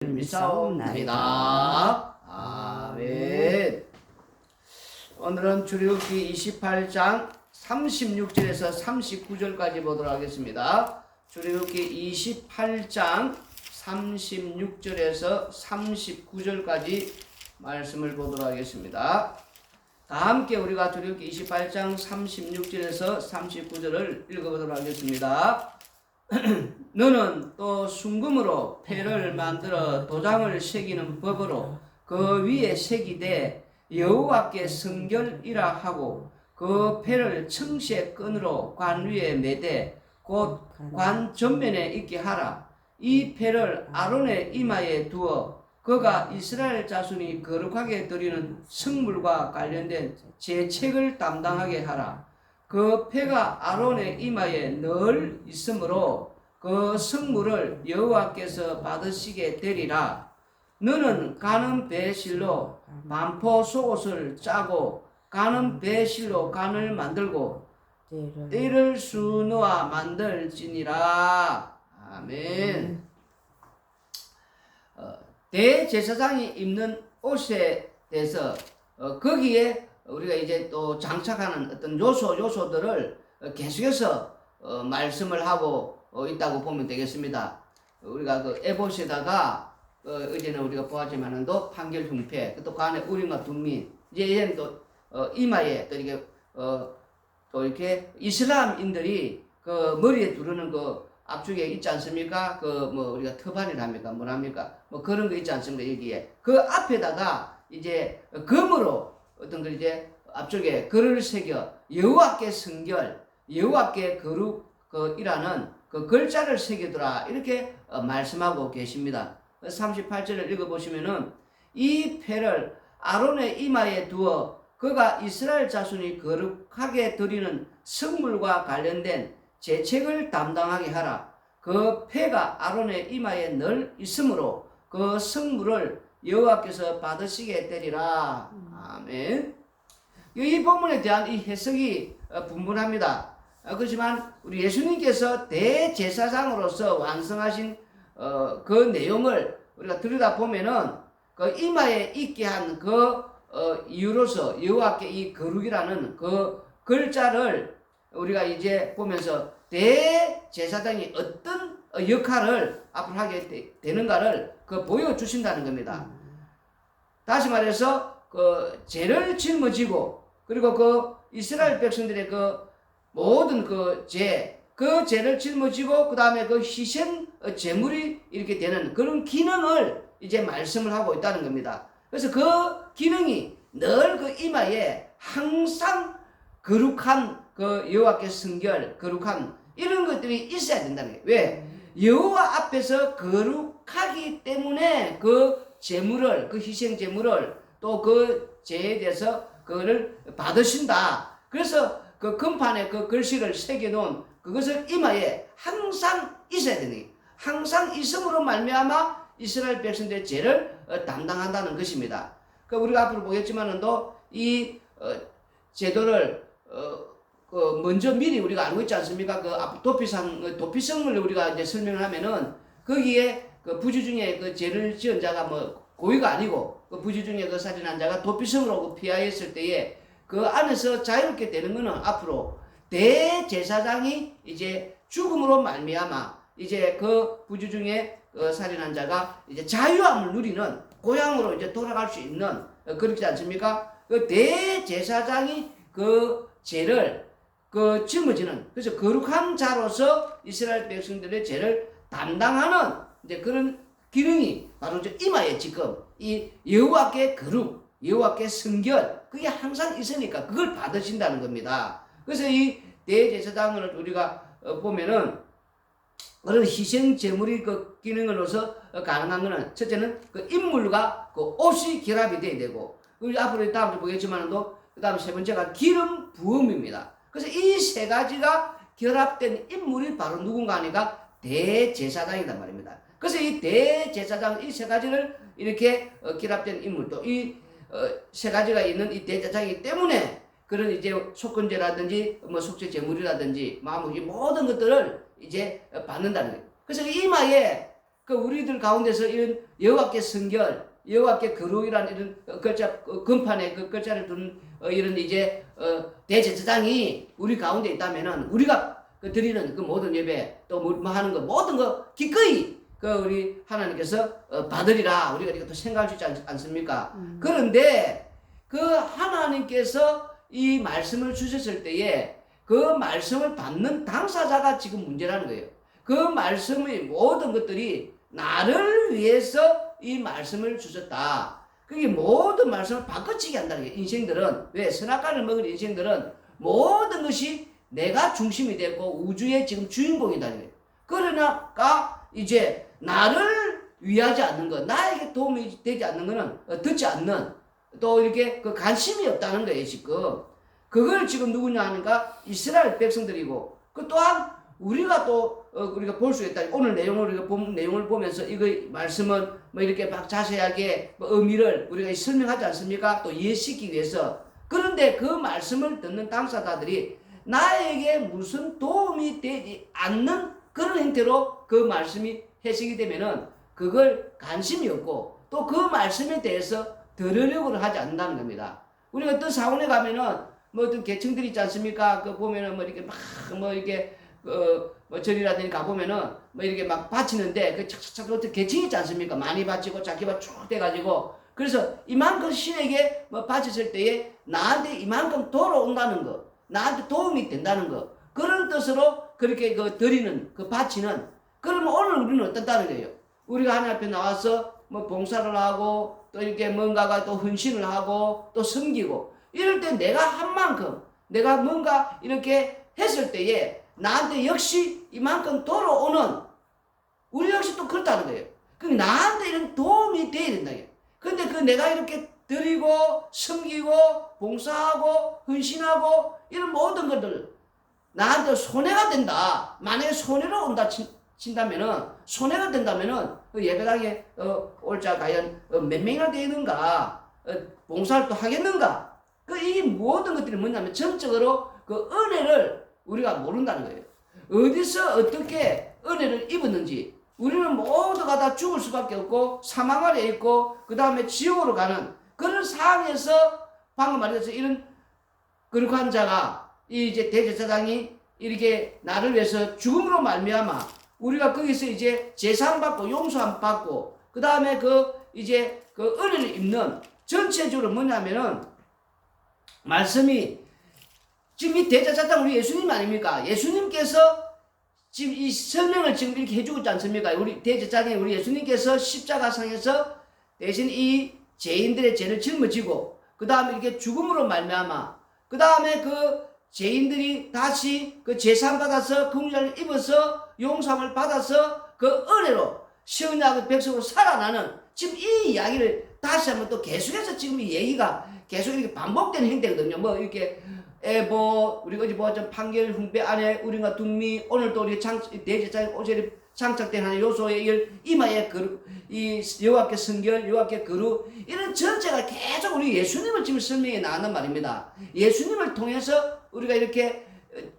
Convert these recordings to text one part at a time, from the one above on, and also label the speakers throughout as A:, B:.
A: 믿사옵나이다. 아멘. 오늘은 출애굽기 28장 36절에서 39절까지 보도록 하겠습니다. 출애굽기 28장 36절에서 39절까지 말씀을 보도록 하겠습니다. 다 함께 우리가 출애굽기 28장 36절에서 39절을 읽어보도록 하겠습니다. 너는 또 순금으로 패를 만들어 도장을 새기는 법으로 그 위에 새기되 여호와께 성결이라 하고 그 패를 청새 끈으로 관 위에 매되 곧 관 전면에 있게 하라. 이 패를 아론의 이마에 두어 그가 이스라엘 자손이 거룩하게 드리는 성물과 관련된 제책을 담당하게 하라. 그 패가 아론의 이마에 늘 있으므로 그 성물을 여호와께서 받으시게 되리라. 너는 가는 배실로 반포 속옷을 짜고 가는 배실로 간을 만들고 띠를 수놓아 만들지니라. 아멘. 대제사장이 입는 옷에 대해서 거기에 우리가 이제 또 장착하는 어떤 요소들을 계속해서 말씀을 하고 있다고 보면 되겠습니다. 우리가 그 에봇에다가 어제는 우리가 보았지만은도 판결 흉패, 또 간에 우림과 둠민, 이제 얘는 또 이마에 또 이렇게 또 이렇게 이슬람인들이 그 머리에 두르는 그 앞쪽에 있지 않습니까? 그 뭐 우리가 터반이랍니까? 뭐랍니까? 뭐 그런 거 있지 않습니까? 여기에 그 앞에다가 이제 금으로 어떤 걸 이제 앞쪽에 글을 새겨 여호와께 성결, 여호와께 거룩이라는 그 글자를 새기더라 이렇게 말씀하고 계십니다. 38절을 읽어보시면은 이 패를 아론의 이마에 두어 그가 이스라엘 자손이 거룩하게 드리는 성물과 관련된 제책을 담당하게 하라. 그 패가 아론의 이마에 늘 있으므로 그 성물을 여호와께서 받으시게 되리라. 아멘. 이 본문에 대한 이 해석이 분분합니다. 그렇지만 우리 예수님께서 대제사장으로서 완성하신 그 내용을 우리가 들여다보면은 그 이마에 있게 한 그 이유로서 여호와께 이 거룩이라는 그 글자를 우리가 이제 보면서 대제사장이 어떤 역할을 앞으로 하게 되는가를 그 보여주신다는 겁니다. 다시 말해서 그 죄를 짊어지고 그리고 그 이스라엘 백성들의 그 모든 그 죄를 짊어지고 그 다음에 그 희생 제물이 이렇게 되는 그런 기능을 이제 말씀을 하고 있다는 겁니다. 그래서 그 기능이 늘 그 이마에 항상 거룩한 그 여호와께 성결, 거룩한 이런 것들이 있어야 된다는 거예요. 왜? 여호와 앞에서 거룩하기 때문에 그 제물을, 그 희생 제물을 또 그 죄에 대해서 그거를 받으신다. 그래서 그 금판에 그 글씨를 새겨놓은 그것을 이마에 항상 있어야 되는 거예요. 항상 있음으로 말미암아 이스라엘 백성들의 죄를 담당한다는 것입니다. 그 우리가 앞으로 보겠지만은 또 이 제도를 먼저 미리 우리가 알고 있지 않습니까? 그 도피성을 우리가 이제 설명을 하면은 거기에 그 부지 중에 그 죄를 지은 자가 뭐 고의가 아니고 그 부지 중에 그 살인한 자가 도피성으로 피하였을 때에 그 안에서 자유롭게 되는 것은 앞으로 대제사장이 이제 죽음으로 말미암아 이제 그 부지 중에 그 살인한 자가 이제 자유함을 누리는 고향으로 이제 돌아갈 수 있는 그렇지 않습니까? 그 대제사장이 그 죄를 그 짊어지는 그래서 거룩한 자로서 이스라엘 백성들의 죄를 담당하는 이제 그런 기능이 바로 저 이마에 지금 이 여호와께 거룩, 여호와께 성결 그게 항상 있으니까 그걸 받으신다는 겁니다. 그래서 이 대제사장을 우리가 보면은 그런 희생 제물이 그 기능으로서 가능한 것은 첫째는 그 인물과 그 옷이 결합이 돼야 되고 우리 앞으로 다음에 보겠지만도 그 다음에 세 번째가 기름 부음입니다. 그래서 이 세 가지가 결합된 인물이 바로 누군가 하니까 대제사장이란 말입니다. 그래서 이 대제사장 이 세 가지를 이렇게 결합된 인물 또 이 세 가지가 있는 이 대제사장이기 때문에 그런 이제 속건제라든지 뭐 속죄 제물이라든지 마무리 모든 것들을 이제 받는다는 거예요. 그래서 이마에 그 우리들 가운데서 이런 여호와께 성결, 여호와께 거룩이라는 이런 글자, 금판에 그 글자를 둔 이런 이제 대제사장이 우리 가운데 있다면은 우리가 그 드리는 그 모든 예배 또 뭐 하는 거 모든 거 기꺼이 그 우리 하나님께서 받으리라 우리가 이렇게 또 생각할 수 있지 않습니까? 그런데 그 하나님께서 이 말씀을 주셨을 때에 그 말씀을 받는 당사자가 지금 문제라는 거예요. 그 말씀의 모든 것들이 나를 위해서 이 말씀을 주셨다. 그게 모든 말씀을 바꿔치기 한다는 거예요. 인생들은 왜 선악과를 먹은 인생들은 모든 것이 내가 중심이 되고 우주의 지금 주인공이다는 거예요. 그러니까 이제 나를 위하지 않는 것, 나에게 도움이 되지 않는 것은 듣지 않는 또 이렇게 그 관심이 없다는 거예요. 지금 그걸 지금 누구냐 하니까 이스라엘 백성들이고 그 또한 우리가 또 우리가 볼 수 있다. 오늘 내용을 우리가 내용을 보면서 이거 말씀은 뭐 이렇게 막 자세하게 뭐 의미를 우리가 설명하지 않습니까? 또 이해시키기 위해서. 그런데 그 말씀을 듣는 당사자들이 나에게 무슨 도움이 되지 않는 그런 형태로 그 말씀이 해석이 되면은 그걸 관심이 없고 또 그 말씀에 대해서 들으려고 하지 않는다는 겁니다. 우리가 어떤 사원에 가면은 뭐 어떤 계층들이 있지 않습니까? 그 보면은 뭐 이렇게 막 뭐 이렇게 뭐 절이라든지 가보면은 뭐 이렇게 막 바치는데 그 착착착 어떤 계층이 있지 않습니까? 많이 바치고 작게 쭉 돼가지고 그래서 이만큼 신에게 뭐 바쳤을 때에 나한테 이만큼 돌아온다는 거, 나한테 도움이 된다는 거 그런 뜻으로 그렇게 그 드리는 그 바치는 그러면 오늘 우리는 어떻다는 거예요? 우리가 하나님 앞에 나와서 뭐 봉사를 하고 또 이렇게 뭔가가 또 헌신을 하고 또 섬기고 이럴 때 내가 한 만큼 내가 뭔가 이렇게 했을 때에 나한테 역시 이만큼 돌아오는 우리 역시 또 그렇다는 거예요. 그럼 나한테 이런 도움이 돼야 된다. 근데 그 내가 이렇게 드리고 섬기고 봉사하고 헌신하고 이런 모든 것들 나한테 손해가 된다. 만약에 손해로 온다 친다면은 손해가 된다면은 그 예배당에 올 자 과연 몇 명이나 되는가 봉사를 또 하겠는가 그 이 모든 것들이 뭐냐면 전적으로 그 은혜를 우리가 모른다는 거예요. 어디서 어떻게 은혜를 입었는지 우리는 모두가 다 죽을 수밖에 없고 사망 아래 있고 그 다음에 지옥으로 가는 그런 상황에서 방금 말해서 이런 거룩한 자가 이제 대제사장이 이렇게 나를 위해서 죽음으로 말미암아 우리가 거기서 이제 제상 받고 용서함 받고 그 다음에 그 이제 그 은혜를 입는 전체적으로 뭐냐면은 말씀이 지금 이 대제사장 우리 예수님 아닙니까? 예수님께서 지금 이 설명을 지금 이렇게 해주고 있지 않습니까? 우리 대제사장이 우리 예수님께서 십자가상에서 대신 이 죄인들의 죄를 짊어지고 그 다음에 이렇게 죽음으로 말미암아 그 다음에 그 죄인들이 다시 그 제산 받아서 긍휼을 입어서 용서함을 받아서 그 은혜로 시온야의 백성으로 살아나는 지금 이 이야기를 다시 한번 또 계속해서 지금 이 얘기가 계속 이렇게 반복되는 행태거든요. 뭐 이렇게 뭐 우리가 어제 보았던 판결 훈배 안에 우리가 둥미 오늘 또 우리 대제사장 오절에 장착된 하나의 요소의 이마의 거룩 이 여호와께 성결 여호와께 거룩 이런 전체가 계속 우리 예수님을 지금 설명해 나가는 말입니다. 예수님을 통해서 우리가 이렇게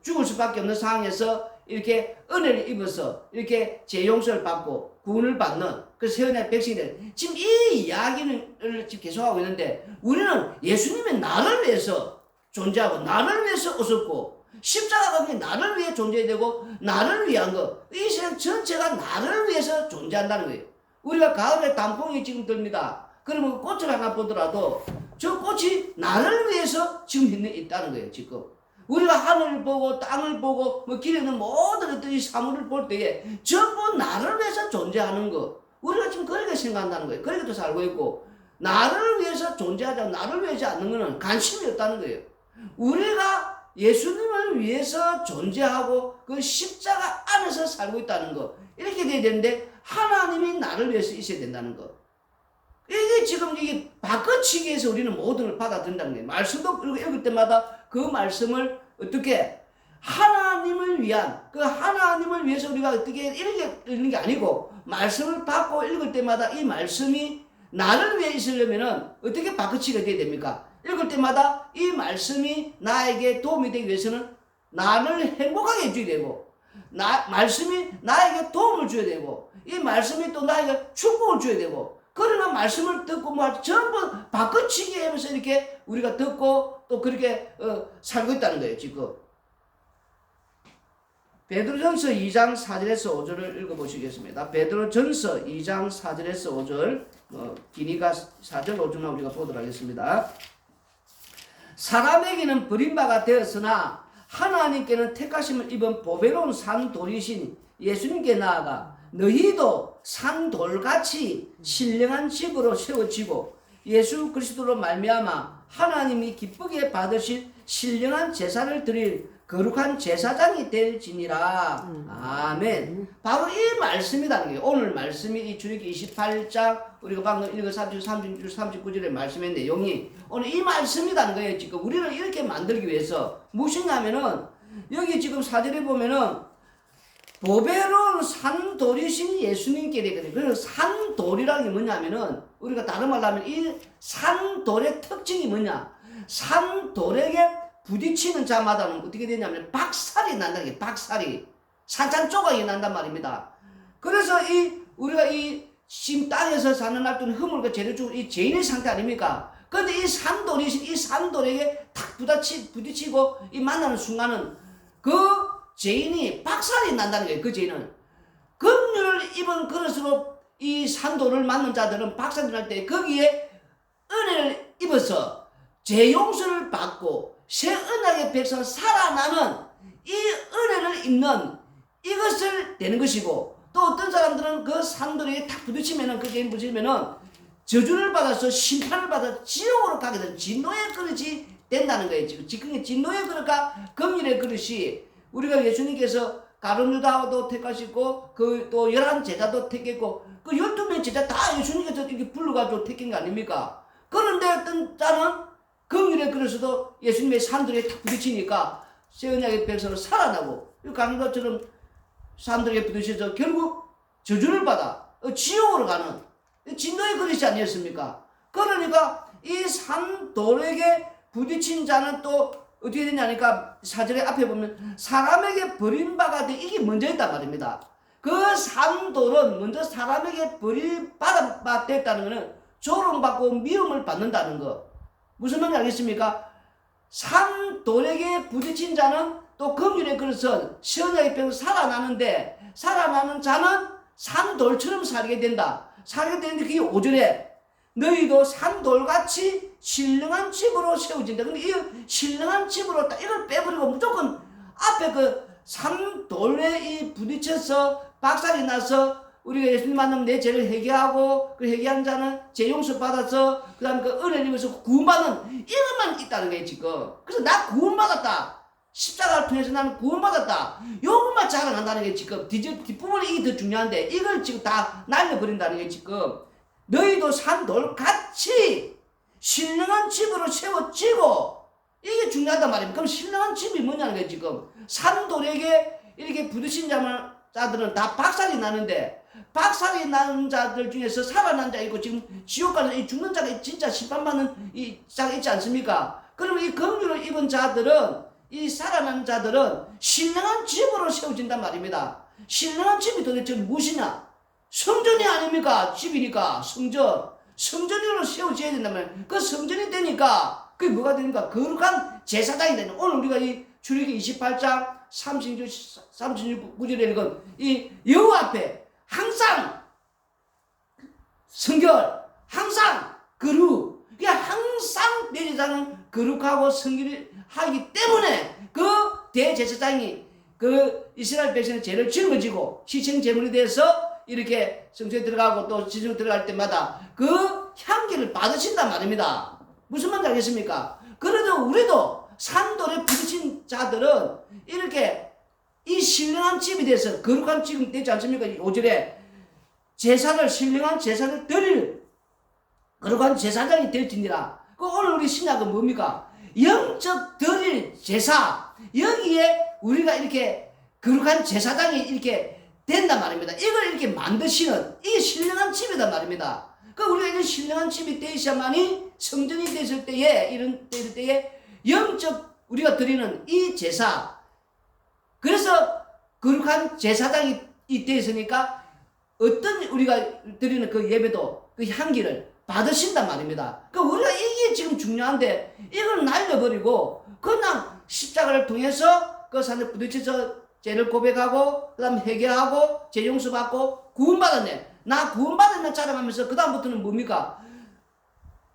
A: 죽을 수밖에 없는 상황에서 이렇게 은혜를 입어서 이렇게 죄 용서를 받고 구원을 받는 그 세원의 백성들 지금 이 이야기를 지금 계속하고 있는데 우리는 예수님의 나를 위해서 존재하고 나를 위해서 웃었고 십자가가 그냥 나를 위해 존재해야 되고 나를 위한 거 이 세상 전체가 나를 위해서 존재한다는 거예요. 우리가 가을에 단풍이 지금 듭니다. 그러면 꽃을 하나 보더라도 저 꽃이 나를 위해서 지금 있다는 거예요. 지금 우리가 하늘을 보고 땅을 보고 뭐 길에 있는 모든 것들이 사물을 볼 때에 전부 나를 위해서 존재하는 거 우리가 지금 그렇게 생각한다는 거예요. 그렇게 또 살고 있고 나를 위해서 존재하지 않고 나를 위하지 않는 것은 관심이 없다는 거예요. 우리가 예수님을 위해서 존재하고 그 십자가 안에서 살고 있다는 거 이렇게 돼야 되는데 하나님이 나를 위해서 있어야 된다는 거 이게 지금 이게 바꿔치기해서 우리는 모든 걸 받아들인다는 거예요. 말씀도 읽을 때마다 그 말씀을 어떻게 하나님을 위한 그 하나님을 위해서 우리가 어떻게 이렇게 읽는 게 아니고 말씀을 받고 읽을 때마다 이 말씀이 나를 위해 있으려면은 어떻게 바꿔치기가 돼야 됩니까? 읽을 때마다 이 말씀이 나에게 도움이 되기 위해서는 나를 행복하게 해줘야 되고 말씀이 나에게 도움을 줘야 되고, 이 말씀이 또 나에게 축복을 줘야 되고, 그러나 말씀을 듣고 뭐 전부 바꿔치기 하면서 이렇게 우리가 듣고 또 그렇게 살고 있다는 거예요, 지금. 베드로전서 2장 4절에서 5절을 읽어보시겠습니다. 베드로전서 2장 4절에서 5절, 기니가 4절 5절만 우리가 보도록 하겠습니다. 사람에게는 버림바가 되었으나 하나님께는 택하심을 입은 보배로운 산돌이신 예수님께 나아가 너희도 산돌같이 신령한 집으로 세워지고 예수 그리스도로 말미암아 하나님이 기쁘게 받으실 신령한 제사를 드릴 거룩한 제사장이 될지니라. 아멘. 바로 이 말씀이라는 거예요. 오늘 말씀이 이 출애굽기 28장 우리가 방금 읽은 39절의 말씀의 내용이 오늘 이 말씀이라는 거예요. 지금 우리를 이렇게 만들기 위해서 무엇이냐면은 여기 지금 4절에 보면은 보배로운 산돌이신 예수님께 되거든요. 그래서 산돌이라는 게 뭐냐면은 우리가 다른 말로 하면 이 산돌의 특징이 뭐냐? 산돌에게 부딪히는 자마다는 어떻게 되냐면 박살이 난다는 게 박살이 산산조각이 난단 말입니다. 그래서 우리가 지금 땅에서 사는 날들은 허물과 죄를 주고 이 죄인의 상태 아닙니까? 그런데 이 산돌에게 탁 부딪히고 이 만나는 순간은 그 죄인이 박살이 난다는 거예요. 그 죄인은 긍휼을 입은 그릇으로 이 산돌을 맞는 자들은 박살이 날 때 거기에 은혜를 입어서 죄 용서를 받고 새 언약의 백성 살아나는 이 은혜를 입는 이것을 되는 것이고, 또 어떤 사람들은 그 산돌에 탁 부딪히면은 그 죄인 부딪히면은 저주를 받아서 심판을 받아 지옥으로 가게 되는 진노의 그릇이 된다는 거예요. 지금 진노의 그릇과 긍휼의 그릇이 우리가 예수님께서 가룟 유다도 택하시고 그 또 11제자도 택했고 그 12명 제자 다 예수님께서 이렇게 불러가지고 택한 거 아닙니까? 그런데 어떤 자는 긍휼의 그릇에도 예수님의 산돌에 탁 부딪히니까 새 언약의 백성으로 살아나고 가는 것처럼 산돌에 부딪혀서 결국 저주를 받아 지옥으로 가는 진노의 그릇이 아니었습니까? 그러니까 이 산돌에게 부딪힌 자는 또 어떻게 되냐니까 4절의 앞에 보면 사람에게 버림바가 돼 이게 먼저 있단 말입니다. 그 산돌은 먼저 사람에게 버림받아 됐다는 것은 조롱받고 미움을 받는다는 거. 무슨 말인지 알겠습니까? 산돌에게 부딪힌 자는 또 긍휼의 그릇은 시언약의 병 살아나는데 살아나는 자는 산돌처럼 살게 된다. 살게 되는데 그게 5절에 너희도 산돌같이 신령한 집으로 세워진다. 근데 이 신령한 집으로 딱 이걸 빼버리고 무조건 앞에 그 산돌에 이 부딪혀서 박살이 나서 우리가 예수님 만나면 내 죄를 회개하고 그 회개한 자는 죄 용서 받아서 그 다음에 그 은혜를 입어서 구원받는 이것만 있다는 거예요 지금. 그래서 나 구원받았다. 십자가를 통해서 나는 구원받았다. 요것만 자랑한다는 게 지금 뒷부분이 이게 더 중요한데 이걸 지금 다 날려버린다는 게 지금 너희도 산돌같이 신령한 집으로 세워지고 이게 중요하단 말입니다. 그럼 신령한 집이 뭐냐는 거예요 지금. 산돌에게 이렇게 부딪힌 자들은 다 박살이 나는데 박살이 나는 자들 중에서 살아난 자 있고 지금 지옥 가는 이 죽는 자가 진짜 심판받는 이 자가 있지 않습니까? 그러면 이 긍휼을 입은 자들은 이 살아난 자들은 신령한 집으로 세워진단 말입니다. 신령한 집이 도대체 무엇이냐? 성전이 아닙니까? 집이니까 성전으로 세워져야 된단 말이에요. 그 성전이 되니까 그게 뭐가 되니까 거룩한 제사장이 되는. 오늘 우리가 이 출애굽기 28장 36구절에 읽은 이 여호와 앞에 항상 성결, 항상 거룩, 항상 내 제사장은 거룩하고 성결하기 때문에 그 대제사장이 그 이스라엘 백성의 죄를 짊어지고 시청 제물이 돼서 이렇게 성소에 들어가고 또 지성 들어갈 때마다 그 향기를 받으신단 말입니다. 무슨 말인지 알겠습니까? 그래도 우리도 산돌에 부딪힌 자들은 이렇게 이 신령한 집이 돼서 거룩한 집이 되지 않습니까? 5절에 제사를 신령한 제사를 드릴 거룩한 제사장이 될지니라. 그 오늘 우리 신약은 뭡니까? 영적 드릴 제사. 여기에 우리가 이렇게 거룩한 제사장이 이렇게 된단 말입니다. 이걸 이렇게 만드시는 이 신령한 집이단 말입니다. 그 우리가 이런 신령한 집이 되셔야만이 성전이 됐을 때에 이런 때에 영적 우리가 드리는 이 제사. 그래서 거룩한 제사장이 되었으니까 어떤 우리가 드리는 그 예배도 그 향기를 받으신단 말입니다. 그 우리가 이게 지금 중요한데 이걸 날려버리고 그냥 십자가를 통해서 그 산에 부딪혀서 죄를 고백하고 그 다음 회개하고 죄 용서받고 구원받았네. 나 구원받았네 자랑하면서 그 다음부터는 뭡니까?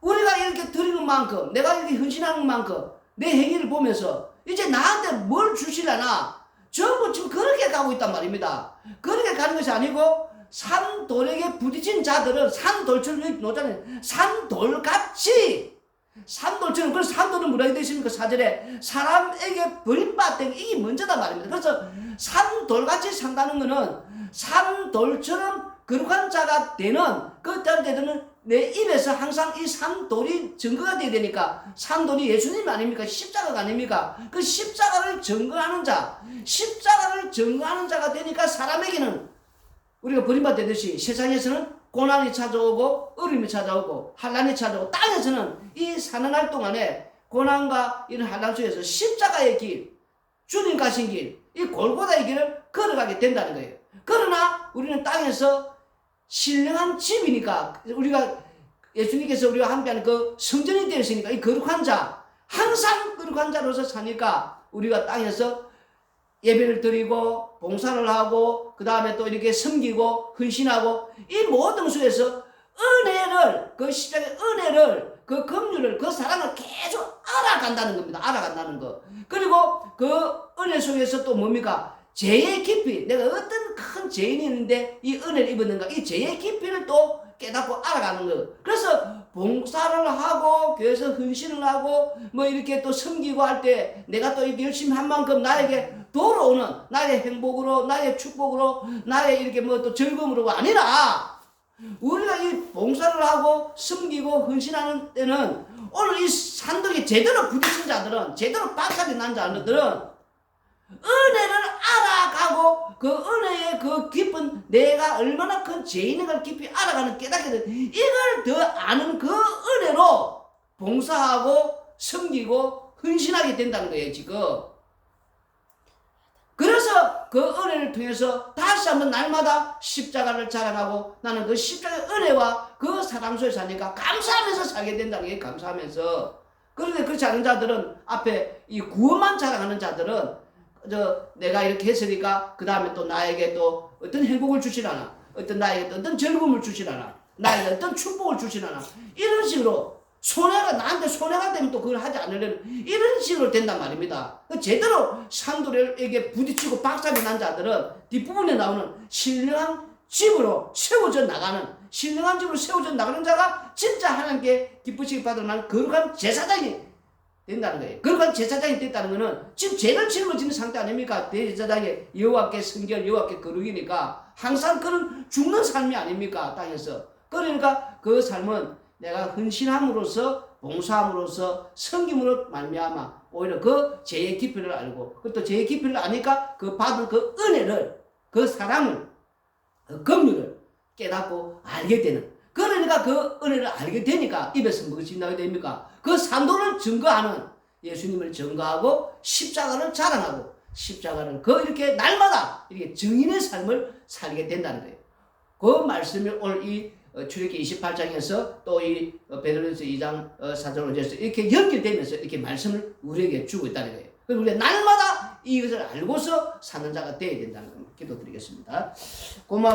A: 우리가 이렇게 드리는 만큼 내가 이렇게 헌신하는 만큼 내 행위를 보면서 이제 나한테 뭘 주시려나 전부 지금 그렇게 가고 있단 말입니다. 그렇게 가는 것이 아니고 산돌에게 부딪힌 자들은 산돌처럼 노자는 산돌같이 산돌처럼 그래서 산돌은 뭐라고 되어 있습니까? 4절에 사람에게 버림받던 이게 먼저단 말입니다. 그래서 산돌같이 산다는 것은 산돌처럼 거룩한 자가 되는 그 때는 내 입에서 항상 이 산돌이 증거가 되어야 되니까 산돌이 예수님 아닙니까? 십자가가 아닙니까? 그 십자가를 증거하는 자 십자가를 증거하는 자가 되니까 사람에게는 우리가 버림받듯이 세상에서는 고난이 찾아오고 어려움이 찾아오고 환난이 찾아오고 땅에서는 이 사는 날 동안에 고난과 이런 환난 속에서 십자가의 길 주님 가신 길 이 골고다의 길을 걸어가게 된다는 거예요. 그러나 우리는 땅에서 신령한 집이니까 우리가 예수님께서 우리와 함께하는 그 성전이 되었으니까 이 거룩한 자 항상 거룩한 자로서 사니까 우리가 땅에서 예배를 드리고 봉사를 하고 그 다음에 또 이렇게 섬기고 헌신하고 이 모든 속에서 은혜를 그 십자가의 은혜를 그 긍휼을 그 사랑을 계속 알아간다는 겁니다. 알아간다는 거. 그리고 그 은혜 속에서 또 뭡니까? 죄의 깊이 내가 어떤 큰 죄인이 있는데 이 은혜를 입었는가 이 죄의 깊이를 또 깨닫고 알아가는 거. 그래서 봉사를 하고 교회에서 헌신을 하고 뭐 이렇게 또 섬기고 할 때 내가 또 이렇게 열심히 한 만큼 나에게 돌아오는 나의 행복으로 나의 축복으로 나의 이렇게 뭐 또 즐거움으로가 아니라 우리가 이 봉사를 하고 섬기고 헌신하는 때는 오늘 이 산독에 제대로 부딪힌 자들은 제대로 박살이 난 자들은 은혜를 알아가고 그 은혜의 그 깊은 내가 얼마나 큰 죄인인 걸 깊이 알아가는 깨닫게 된 이걸 더 아는 그 은혜로 봉사하고 섬기고 헌신하게 된다는 거예요 지금. 그래서 그 은혜를 통해서 다시 한번 날마다 십자가를 자랑하고 나는 그 십자가의 은혜와 그 사랑 속에 사니까 감사하면서 살게 된다는 게 감사하면서. 그런데 그렇지 않은 자들은 앞에 이 구원만 자랑하는 자들은 내가 이렇게 했으니까 그 다음에 또 나에게 또 어떤 행복을 주시라나 어떤 나에게 어떤 즐거움을 주시라나 나에게 어떤 축복을 주시라나 이런 식으로 나한테 손해가 되면 또 그걸 하지 않으려는 이런 식으로 된단 말입니다. 제대로 산돌에게 부딪히고 박살이 난 자들은 뒷부분에 나오는 신령한 집으로 세워져 나가는 신령한 집으로 세워져 나가는 자가 진짜 하나님께 기쁘시게 받을 거룩한 제사장이 된다는 거예요. 거룩한 제사장이 됐다는 거는 지금 죄를 짊어지는 상태 아닙니까? 대제사장의 여호와께 성결 여호와께 거룩이니까 항상 그런 죽는 삶이 아닙니까? 땅에서. 그러니까 그 삶은 내가 헌신함으로써 봉사함으로써 섬김으로 말미암아 오히려 그 죄의 깊이를 알고 또 죄의 깊이를 아니까 그 받은 그 은혜를 그 사랑을 그 긍휼을 깨닫고 알게 되는 그러니까 그 은혜를 알게 되니까 입에서 무엇이 나게 됩니까? 그 산도를 증거하는 예수님을 증거하고 십자가를 자랑하고 십자가를 이렇게 날마다 이렇게 증인의 삶을 살게 된다는 거예요. 그 말씀을 오늘 이 출애굽기 28장에서 또 이 베드로전서 2장 4절 5절에서 이렇게 연결되면서 이렇게 말씀을 우리에게 주고 있다는 거예요. 그래서 우리가 날마다 이것을 알고서 사는 자가 되어야 된다는 걸 기도드리겠습니다. 고마워.